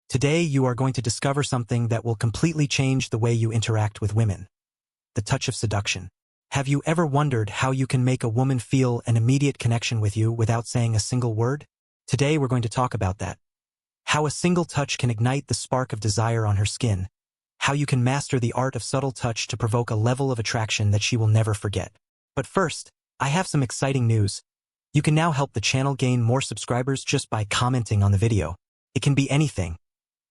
Today you are going to discover something that will completely change the way you interact with women. The touch of seduction. Have you ever wondered how you can make a woman feel an immediate connection with you without saying a single word? Today we're going to talk about that. How a single touch can ignite the spark of desire on her skin. How you can master the art of subtle touch to provoke a level of attraction that she will never forget. But first, I have some exciting news. You can now help the channel gain more subscribers just by commenting on the video. It can be anything.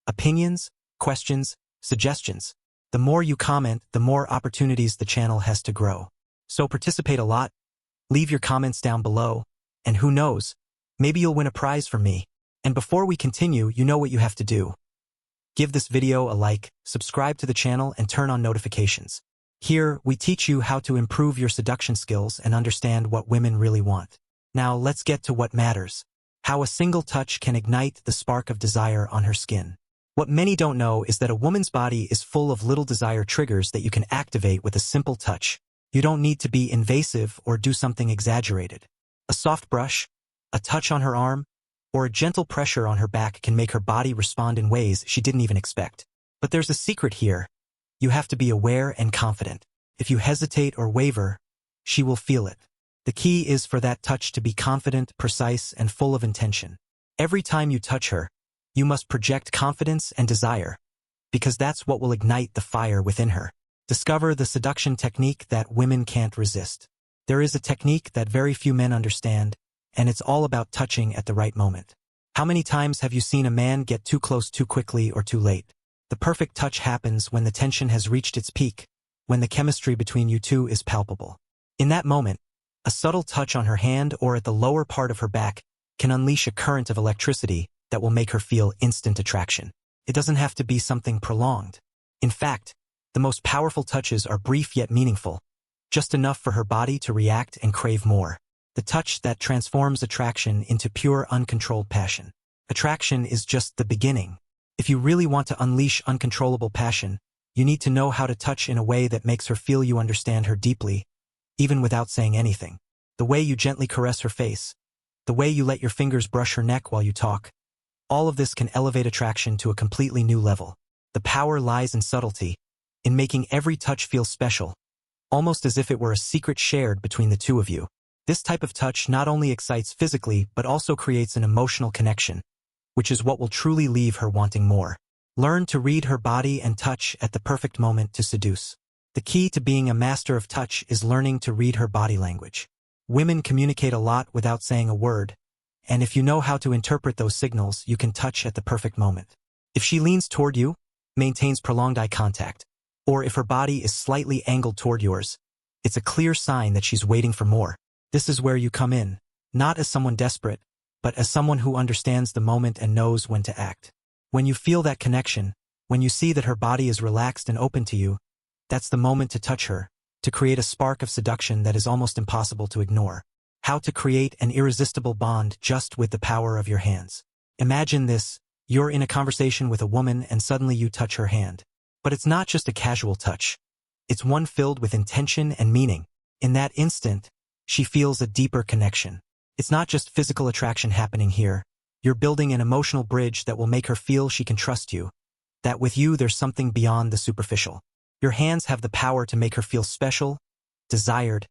Opinions, questions, suggestions. The more you comment, the more opportunities the channel has to grow. So participate a lot, leave your comments down below, and who knows, maybe you'll win a prize from me. And before we continue, you know what you have to do. Give this video a like, subscribe to the channel, and turn on notifications. Here, we teach you how to improve your seduction skills and understand what women really want. Now let's get to what matters. How a single touch can ignite the spark of desire on her skin. What many don't know is that a woman's body is full of little desire triggers that you can activate with a simple touch. You don't need to be invasive or do something exaggerated. A soft brush, a touch on her arm, or a gentle pressure on her back can make her body respond in ways she didn't even expect. But there's a secret here. You have to be aware and confident. If you hesitate or waver, she will feel it. The key is for that touch to be confident, precise, and full of intention. Every time you touch her, you must project confidence and desire, because that's what will ignite the fire within her. Discover the seduction technique that women can't resist. There is a technique that very few men understand, and it's all about touching at the right moment. How many times have you seen a man get too close too quickly or too late? The perfect touch happens when the tension has reached its peak, when the chemistry between you two is palpable. In that moment, a subtle touch on her hand or at the lower part of her back can unleash a current of electricity that will make her feel instant attraction. It doesn't have to be something prolonged. In fact, the most powerful touches are brief yet meaningful, just enough for her body to react and crave more. The touch that transforms attraction into pure, uncontrolled passion. Attraction is just the beginning. If you really want to unleash uncontrollable passion, you need to know how to touch in a way that makes her feel you understand her deeply, even without saying anything. The way you gently caress her face, the way you let your fingers brush her neck while you talk, all of this can elevate attraction to a completely new level. The power lies in subtlety, in making every touch feel special, almost as if it were a secret shared between the two of you. This type of touch not only excites physically but also creates an emotional connection, which is what will truly leave her wanting more. Learn to read her body and touch at the perfect moment to seduce. The key to being a master of touch is learning to read her body language. Women communicate a lot without saying a word, and if you know how to interpret those signals, you can touch at the perfect moment. If she leans toward you, maintains prolonged eye contact, or if her body is slightly angled toward yours, it's a clear sign that she's waiting for more. This is where you come in, not as someone desperate, but as someone who understands the moment and knows when to act. When you feel that connection, when you see that her body is relaxed and open to you, that's the moment to touch her, to create a spark of seduction that is almost impossible to ignore. How to create an irresistible bond just with the power of your hands. Imagine this, you're in a conversation with a woman and suddenly you touch her hand. But it's not just a casual touch. It's one filled with intention and meaning. In that instant, she feels a deeper connection. It's not just physical attraction happening here. You're building an emotional bridge that will make her feel she can trust you, that with you there's something beyond the superficial. Your hands have the power to make her feel special, desired,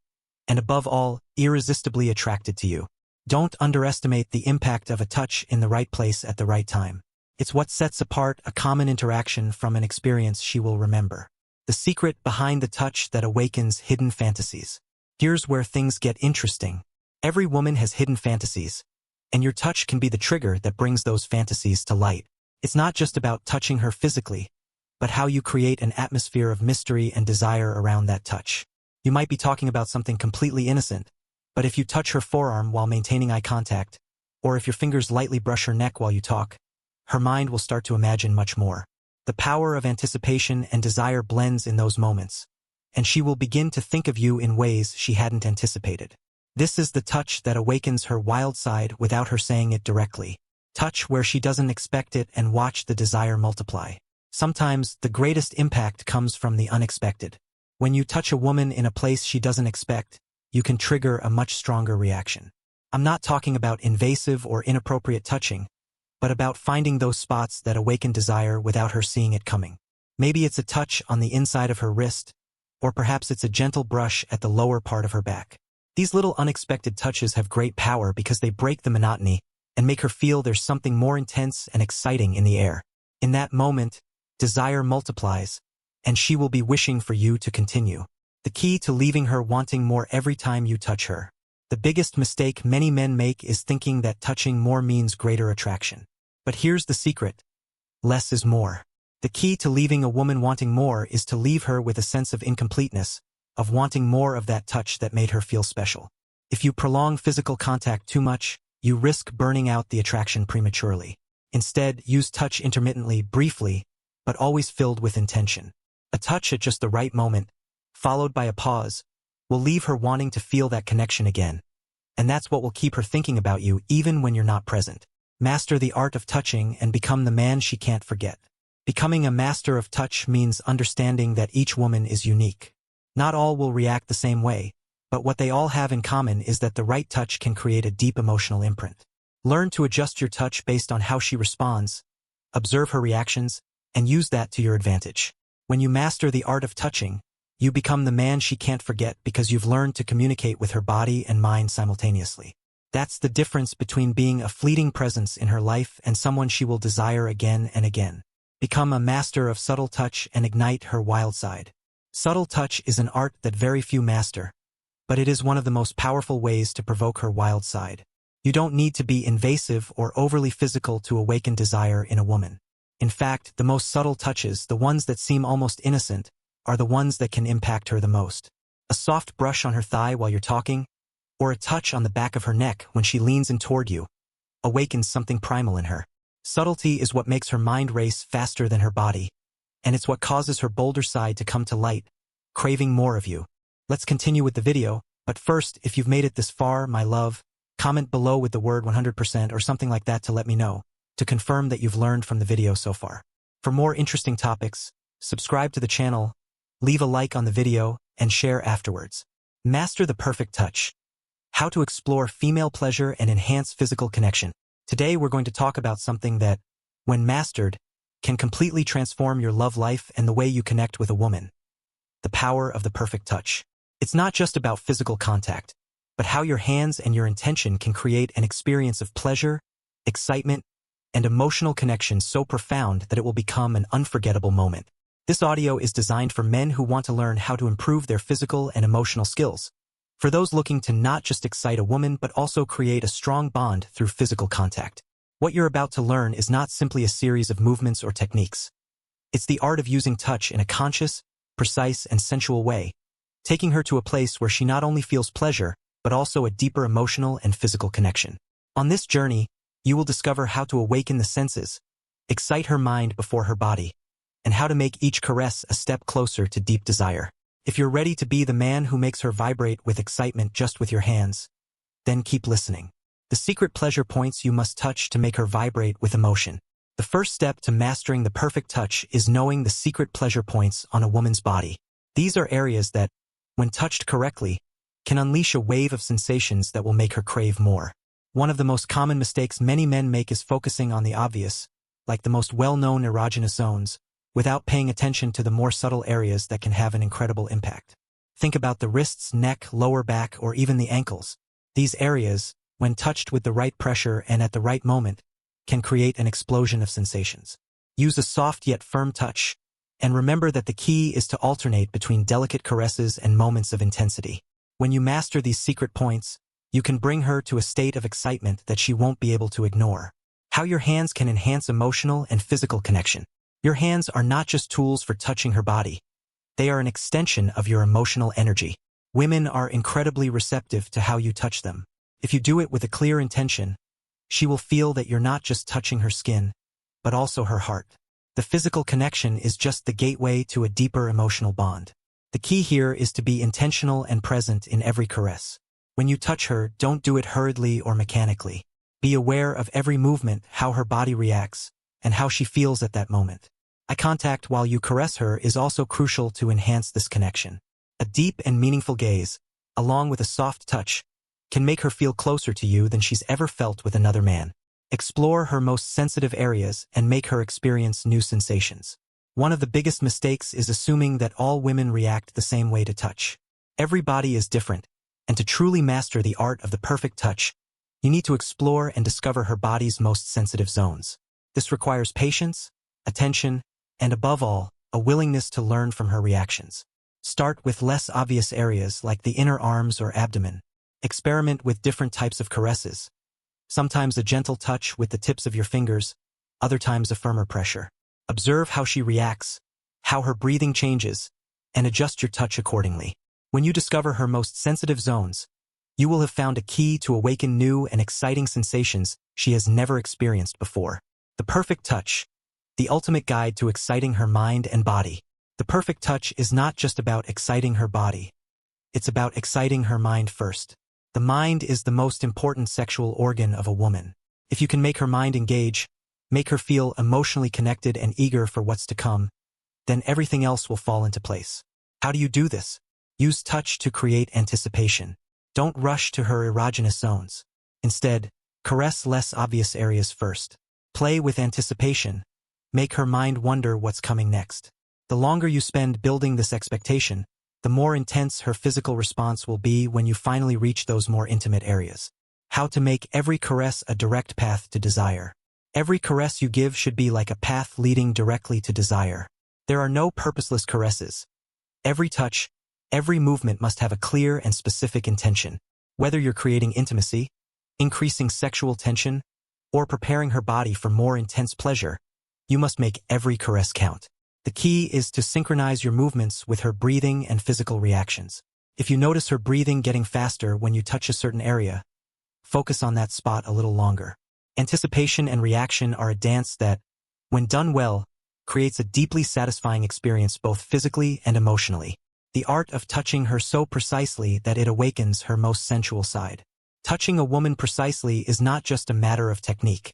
and above all, irresistibly attracted to you. Don't underestimate the impact of a touch in the right place at the right time. It's what sets apart a common interaction from an experience she will remember. The secret behind the touch that awakens hidden fantasies. Here's where things get interesting. Every woman has hidden fantasies, and your touch can be the trigger that brings those fantasies to light. It's not just about touching her physically, but how you create an atmosphere of mystery and desire around that touch. You might be talking about something completely innocent, but if you touch her forearm while maintaining eye contact, or if your fingers lightly brush her neck while you talk, her mind will start to imagine much more. The power of anticipation and desire blends in those moments, and she will begin to think of you in ways she hadn't anticipated. This is the touch that awakens her wild side without her saying it directly. Touch where she doesn't expect it and watch the desire multiply. Sometimes the greatest impact comes from the unexpected. When you touch a woman in a place she doesn't expect, you can trigger a much stronger reaction. I'm not talking about invasive or inappropriate touching. but about finding those spots that awaken desire without her seeing it coming. Maybe it's a touch on the inside of her wrist, or perhaps it's a gentle brush at the lower part of her back. These little unexpected touches have great power because they break the monotony and make her feel there's something more intense and exciting in the air. In that moment, desire multiplies, and she will be wishing for you to continue. The key to leaving her wanting more every time you touch her. The biggest mistake many men make is thinking that touching more means greater attraction. But here's the secret. Less is more. The key to leaving a woman wanting more is to leave her with a sense of incompleteness, of wanting more of that touch that made her feel special. If you prolong physical contact too much, you risk burning out the attraction prematurely. Instead, use touch intermittently, briefly, but always filled with intention. A touch at just the right moment, followed by a pause, will leave her wanting to feel that connection again. And that's what will keep her thinking about you even when you're not present. Master the art of touching and become the man she can't forget. Becoming a master of touch means understanding that each woman is unique. Not all will react the same way, but what they all have in common is that the right touch can create a deep emotional imprint. Learn to adjust your touch based on how she responds, observe her reactions, and use that to your advantage. When you master the art of touching, you become the man she can't forget because you've learned to communicate with her body and mind simultaneously. That's the difference between being a fleeting presence in her life and someone she will desire again and again. Become a master of subtle touch and ignite her wild side. Subtle touch is an art that very few master, but it is one of the most powerful ways to provoke her wild side. You don't need to be invasive or overly physical to awaken desire in a woman. In fact, the most subtle touches, the ones that seem almost innocent, are the ones that can impact her the most. A soft brush on her thigh while you're talking, or a touch on the back of her neck when she leans in toward you, awakens something primal in her. Subtlety is what makes her mind race faster than her body, and it's what causes her bolder side to come to light, craving more of you. Let's continue with the video, but first, if you've made it this far, my love, comment below with the word 100% or something like that to let me know, to confirm that you've learned from the video so far. For more interesting topics, subscribe to the channel, leave a like on the video, and share afterwards. Master the perfect touch. How to explore female pleasure and enhance physical connection. Today we're going to talk about something that, when mastered, can completely transform your love life and the way you connect with a woman. The power of the perfect touch. It's not just about physical contact, but how your hands and your intention can create an experience of pleasure, excitement, and emotional connection so profound that it will become an unforgettable moment. This audio is designed for men who want to learn how to improve their physical and emotional skills. For those looking to not just excite a woman but also create a strong bond through physical contact. What you're about to learn is not simply a series of movements or techniques. It's the art of using touch in a conscious, precise, and sensual way, taking her to a place where she not only feels pleasure, but also a deeper emotional and physical connection. On this journey, you will discover how to awaken the senses, excite her mind before her body, and how to make each caress a step closer to deep desire. If you're ready to be the man who makes her vibrate with excitement just with your hands, then keep listening. The secret pleasure points you must touch to make her vibrate with emotion. The first step to mastering the perfect touch is knowing the secret pleasure points on a woman's body. These are areas that, when touched correctly, can unleash a wave of sensations that will make her crave more. One of the most common mistakes many men make is focusing on the obvious, like the most well-known erogenous zones, without paying attention to the more subtle areas that can have an incredible impact. Think about the wrists, neck, lower back, or even the ankles. These areas, when touched with the right pressure and at the right moment, can create an explosion of sensations. Use a soft yet firm touch, and remember that the key is to alternate between delicate caresses and moments of intensity. When you master these secret points, you can bring her to a state of excitement that she won't be able to ignore. How your hands can enhance emotional and physical connection. Your hands are not just tools for touching her body. They are an extension of your emotional energy. Women are incredibly receptive to how you touch them. If you do it with a clear intention, she will feel that you're not just touching her skin, but also her heart. The physical connection is just the gateway to a deeper emotional bond. The key here is to be intentional and present in every caress. When you touch her, don't do it hurriedly or mechanically. Be aware of every movement, how her body reacts, and how she feels at that moment. Eye contact while you caress her is also crucial to enhance this connection. A deep and meaningful gaze, along with a soft touch, can make her feel closer to you than she's ever felt with another man. Explore her most sensitive areas and make her experience new sensations. One of the biggest mistakes is assuming that all women react the same way to touch. Every body is different, and to truly master the art of the perfect touch, you need to explore and discover her body's most sensitive zones. This requires patience, attention, and above all, a willingness to learn from her reactions. Start with less obvious areas like the inner arms or abdomen. Experiment with different types of caresses. Sometimes a gentle touch with the tips of your fingers, other times a firmer pressure. Observe how she reacts, how her breathing changes, and adjust your touch accordingly. When you discover her most sensitive zones, you will have found a key to awaken new and exciting sensations she has never experienced before. The perfect touch, the ultimate guide to exciting her mind and body. The perfect touch is not just about exciting her body. It's about exciting her mind first. The mind is the most important sexual organ of a woman. If you can make her mind engage, make her feel emotionally connected and eager for what's to come, then everything else will fall into place. How do you do this? Use touch to create anticipation. Don't rush to her erogenous zones. Instead, caress less obvious areas first. Play with anticipation. Make her mind wonder what's coming next. The longer you spend building this expectation, the more intense her physical response will be when you finally reach those more intimate areas. How to make every caress a direct path to desire. Every caress you give should be like a path leading directly to desire. There are no purposeless caresses. Every touch, every movement must have a clear and specific intention. Whether you're creating intimacy, increasing sexual tension, or preparing her body for more intense pleasure, you must make every caress count. The key is to synchronize your movements with her breathing and physical reactions. If you notice her breathing getting faster when you touch a certain area, focus on that spot a little longer. Anticipation and reaction are a dance that, when done well, creates a deeply satisfying experience both physically and emotionally. The art of touching her so precisely that it awakens her most sensual side. Touching a woman precisely is not just a matter of technique.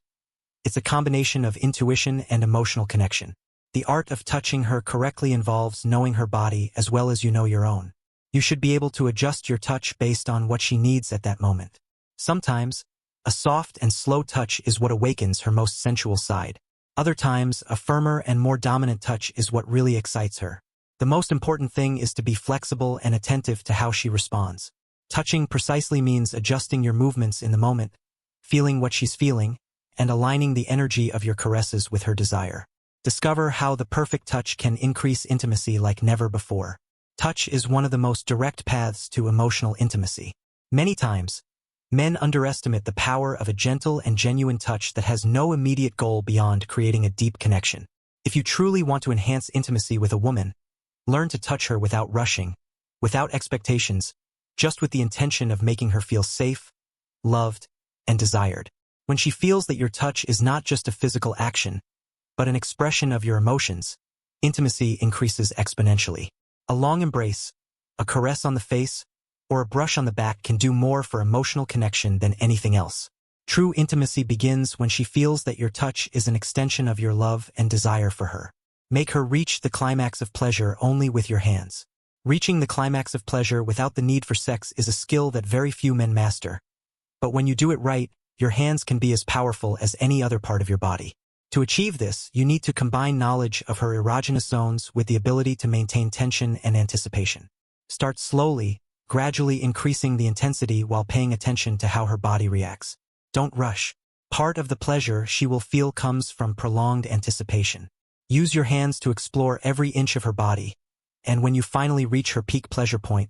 It's a combination of intuition and emotional connection. The art of touching her correctly involves knowing her body as well as you know your own. You should be able to adjust your touch based on what she needs at that moment. Sometimes, a soft and slow touch is what awakens her most sensual side. Other times, a firmer and more dominant touch is what really excites her. The most important thing is to be flexible and attentive to how she responds. Touching precisely means adjusting your movements in the moment, feeling what she's feeling, and aligning the energy of your caresses with her desire. Discover how the perfect touch can increase intimacy like never before. Touch is one of the most direct paths to emotional intimacy. Many times, men underestimate the power of a gentle and genuine touch that has no immediate goal beyond creating a deep connection. If you truly want to enhance intimacy with a woman, learn to touch her without rushing, without expectations, just with the intention of making her feel safe, loved, and desired. When she feels that your touch is not just a physical action, but an expression of your emotions, intimacy increases exponentially. A long embrace, a caress on the face, or a brush on the back can do more for emotional connection than anything else. True intimacy begins when she feels that your touch is an extension of your love and desire for her. Make her reach the climax of pleasure only with your hands. Reaching the climax of pleasure without the need for sex is a skill that very few men master. But when you do it right, your hands can be as powerful as any other part of your body. To achieve this, you need to combine knowledge of her erogenous zones with the ability to maintain tension and anticipation. Start slowly, gradually increasing the intensity while paying attention to how her body reacts. Don't rush. Part of the pleasure she will feel comes from prolonged anticipation. Use your hands to explore every inch of her body, and when you finally reach her peak pleasure point,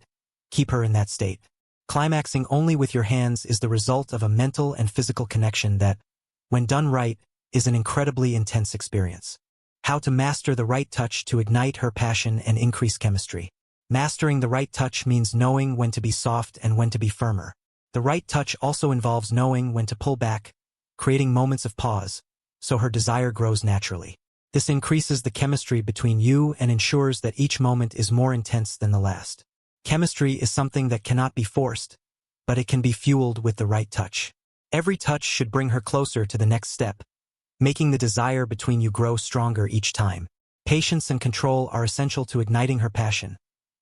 keep her in that state. Climaxing only with your hands is the result of a mental and physical connection that, when done right, is an incredibly intense experience. How to master the right touch to ignite her passion and increase chemistry. Mastering the right touch means knowing when to be soft and when to be firmer. The right touch also involves knowing when to pull back, creating moments of pause, so her desire grows naturally. This increases the chemistry between you and ensures that each moment is more intense than the last. Chemistry is something that cannot be forced, but it can be fueled with the right touch. Every touch should bring her closer to the next step, making the desire between you grow stronger each time. Patience and control are essential to igniting her passion,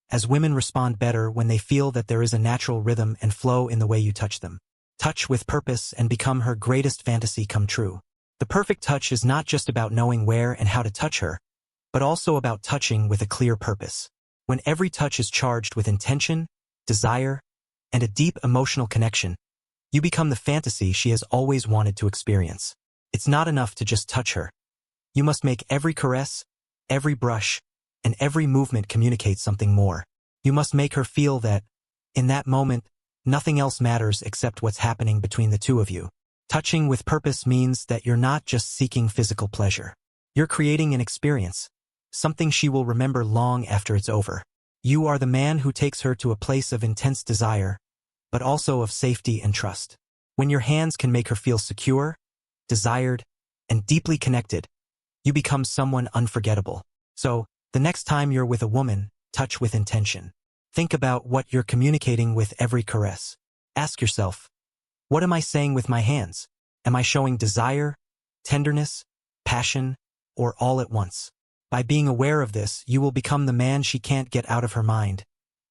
as women respond better when they feel that there is a natural rhythm and flow in the way you touch them. touch with purpose, and become her greatest fantasy come true. The perfect touch is not just about knowing where and how to touch her, but also about touching with a clear purpose. When every touch is charged with intention, desire, and a deep emotional connection, you become the fantasy she has always wanted to experience. It's not enough to just touch her. You must make every caress, every brush, and every movement communicate something more. You must make her feel that, in that moment, nothing else matters except what's happening between the two of you. Touching with purpose means that you're not just seeking physical pleasure. You're creating an experience, something she will remember long after it's over. You are the man who takes her to a place of intense desire, but also of safety and trust. When your hands can make her feel secure, desired, and deeply connected, you become someone unforgettable. So, the next time you're with a woman, touch with intention. Think about what you're communicating with every caress. Ask yourself, what am I saying with my hands? Am I showing desire, tenderness, passion, or all at once? By being aware of this, you will become the man she can't get out of her mind,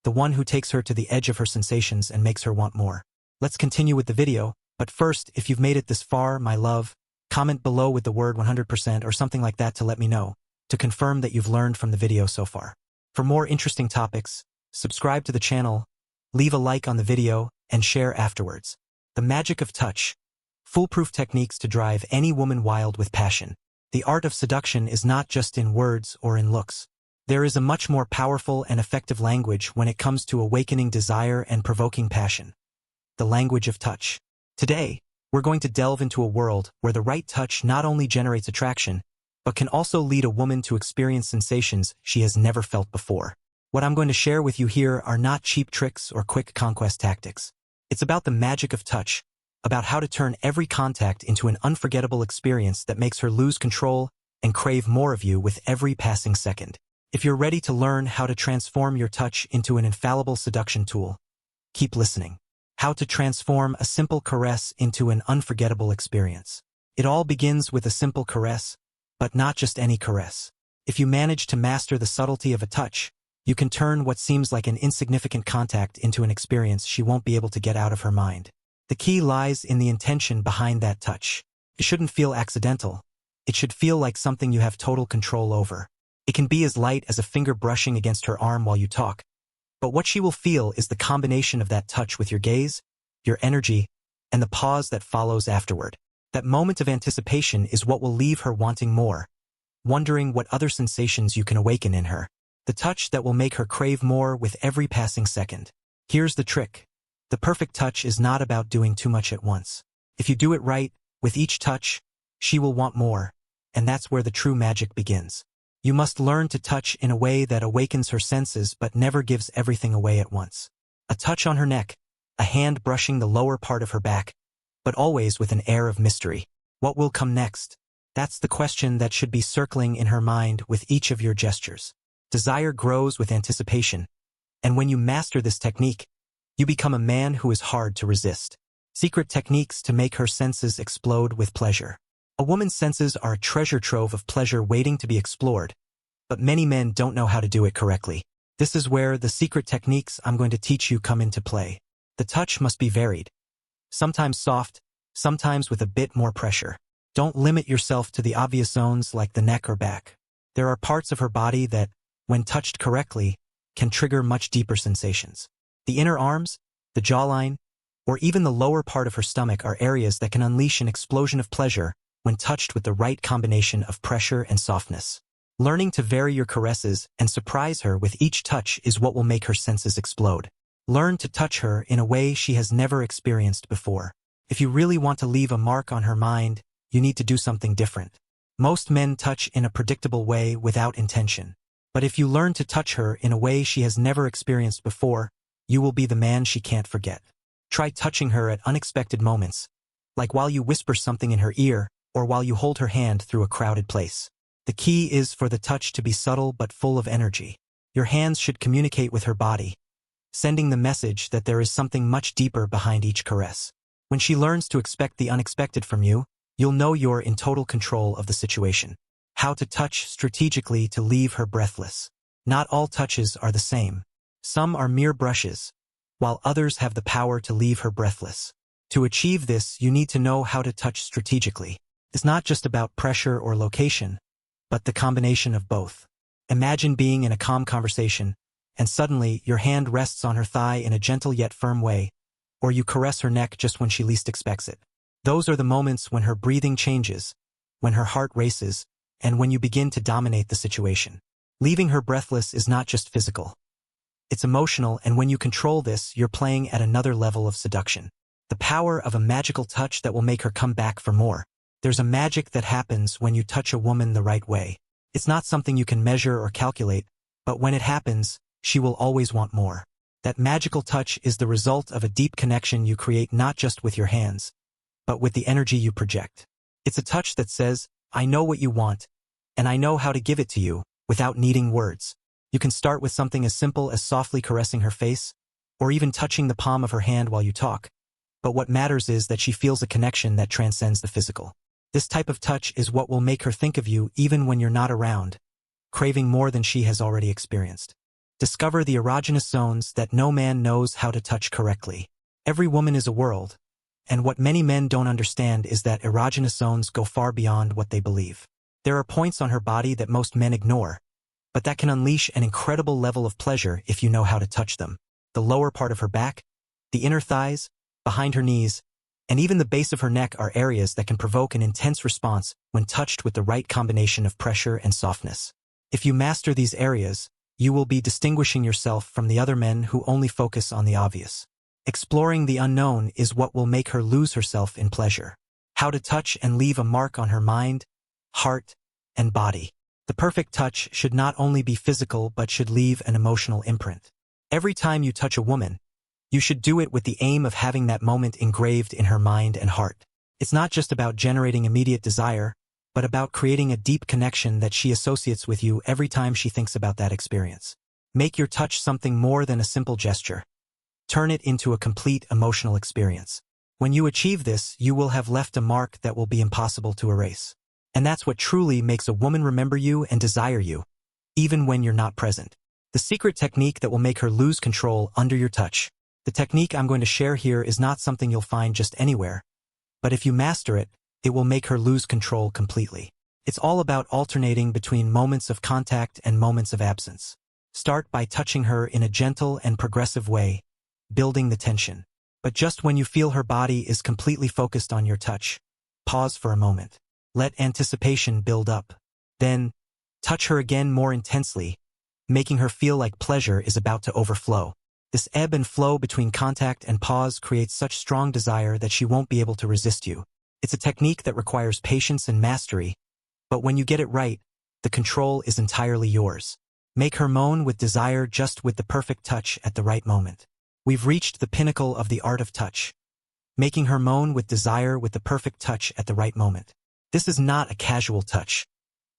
the one who takes her to the edge of her sensations and makes her want more. Let's continue with the video, but first, if you've made it this far, my love, comment below with the word 100% or something like that to let me know, to confirm that you've learned from the video so far. For more interesting topics, subscribe to the channel, leave a like on the video, and share afterwards. The magic of touch. Foolproof techniques to drive any woman wild with passion. The art of seduction is not just in words or in looks. There is a much more powerful and effective language when it comes to awakening desire and provoking passion. The language of touch. Today, we're going to delve into a world where the right touch not only generates attraction, but can also lead a woman to experience sensations she has never felt before. What I'm going to share with you here are not cheap tricks or quick conquest tactics. It's about the magic of touch, about how to turn every contact into an unforgettable experience that makes her lose control and crave more of you with every passing second. If you're ready to learn how to transform your touch into an infallible seduction tool, keep listening. How to transform a simple caress into an unforgettable experience. It all begins with a simple caress, but not just any caress. If you manage to master the subtlety of a touch, you can turn what seems like an insignificant contact into an experience she won't be able to get out of her mind. The key lies in the intention behind that touch. It shouldn't feel accidental. It should feel like something you have total control over. It can be as light as a finger brushing against her arm while you talk. But what she will feel is the combination of that touch with your gaze, your energy, and the pause that follows afterward. That moment of anticipation is what will leave her wanting more, wondering what other sensations you can awaken in her. The touch that will make her crave more with every passing second. Here's the trick. The perfect touch is not about doing too much at once. If you do it right, with each touch, she will want more, and that's where the true magic begins. You must learn to touch in a way that awakens her senses but never gives everything away at once. A touch on her neck, a hand brushing the lower part of her back, but always with an air of mystery. What will come next? That's the question that should be circling in her mind with each of your gestures. Desire grows with anticipation, and when you master this technique, you become a man who is hard to resist. Secret techniques to make her senses explode with pleasure. A woman's senses are a treasure trove of pleasure waiting to be explored, but many men don't know how to do it correctly. This is where the secret techniques I'm going to teach you come into play. The touch must be varied. Sometimes soft, sometimes with a bit more pressure. Don't limit yourself to the obvious zones like the neck or back. There are parts of her body that, when touched correctly, can trigger much deeper sensations. The inner arms, the jawline, or even the lower part of her stomach are areas that can unleash an explosion of pleasure when touched with the right combination of pressure and softness. Learning to vary your caresses and surprise her with each touch is what will make her senses explode. Learn to touch her in a way she has never experienced before. If you really want to leave a mark on her mind, you need to do something different. Most men touch in a predictable way without intention. But if you learn to touch her in a way she has never experienced before, you will be the man she can't forget. Try touching her at unexpected moments, like while you whisper something in her ear or while you hold her hand through a crowded place. The key is for the touch to be subtle but full of energy. Your hands should communicate with her body, sending the message that there is something much deeper behind each caress. When she learns to expect the unexpected from you, you'll know you're in total control of the situation. How to touch strategically to leave her breathless. Not all touches are the same. Some are mere brushes, while others have the power to leave her breathless. To achieve this, you need to know how to touch strategically. It's not just about pressure or location, but the combination of both. Imagine being in a calm conversation, and suddenly your hand rests on her thigh in a gentle yet firm way, or you caress her neck just when she least expects it. Those are the moments when her breathing changes, when her heart races, and when you begin to dominate the situation. Leaving her breathless is not just physical. It's emotional, and when you control this, you're playing at another level of seduction. The power of a magical touch that will make her come back for more. There's a magic that happens when you touch a woman the right way. It's not something you can measure or calculate, but when it happens, she will always want more. That magical touch is the result of a deep connection you create not just with your hands, but with the energy you project. It's a touch that says, I know what you want, and I know how to give it to you, without needing words. You can start with something as simple as softly caressing her face, or even touching the palm of her hand while you talk. But what matters is that she feels a connection that transcends the physical. This type of touch is what will make her think of you even when you're not around, craving more than she has already experienced. Discover the erogenous zones that no man knows how to touch correctly. Every woman is a world, and what many men don't understand is that erogenous zones go far beyond what they believe. There are points on her body that most men ignore, but that can unleash an incredible level of pleasure if you know how to touch them. The lower part of her back, the inner thighs, behind her knees, and even the base of her neck are areas that can provoke an intense response when touched with the right combination of pressure and softness. If you master these areas, you will be distinguishing yourself from the other men who only focus on the obvious. Exploring the unknown is what will make her lose herself in pleasure. How to touch and leave a mark on her mind, heart, and body. The perfect touch should not only be physical but should leave an emotional imprint. Every time you touch a woman, you should do it with the aim of having that moment engraved in her mind and heart. It's not just about generating immediate desire, but about creating a deep connection that she associates with you every time she thinks about that experience. Make your touch something more than a simple gesture. Turn it into a complete emotional experience. When you achieve this, you will have left a mark that will be impossible to erase. And that's what truly makes a woman remember you and desire you, even when you're not present. The secret technique that will make her lose control under your touch. The technique I'm going to share here is not something you'll find just anywhere, but if you master it, it will make her lose control completely. It's all about alternating between moments of contact and moments of absence. Start by touching her in a gentle and progressive way, building the tension. But just when you feel her body is completely focused on your touch, pause for a moment. Let anticipation build up. Then, touch her again more intensely, making her feel like pleasure is about to overflow. This ebb and flow between contact and pause creates such strong desire that she won't be able to resist you. It's a technique that requires patience and mastery, but when you get it right, the control is entirely yours. Make her moan with desire just with the perfect touch at the right moment. We've reached the pinnacle of the art of touch. Making her moan with desire with the perfect touch at the right moment. This is not a casual touch.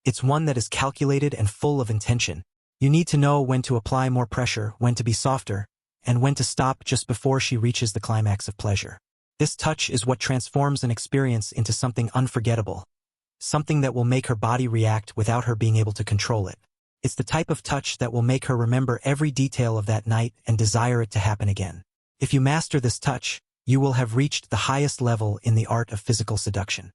It's one that is calculated and full of intention. You need to know when to apply more pressure, when to be softer, and when to stop just before she reaches the climax of pleasure. This touch is what transforms an experience into something unforgettable, something that will make her body react without her being able to control it. It's the type of touch that will make her remember every detail of that night and desire it to happen again. If you master this touch, you will have reached the highest level in the art of physical seduction.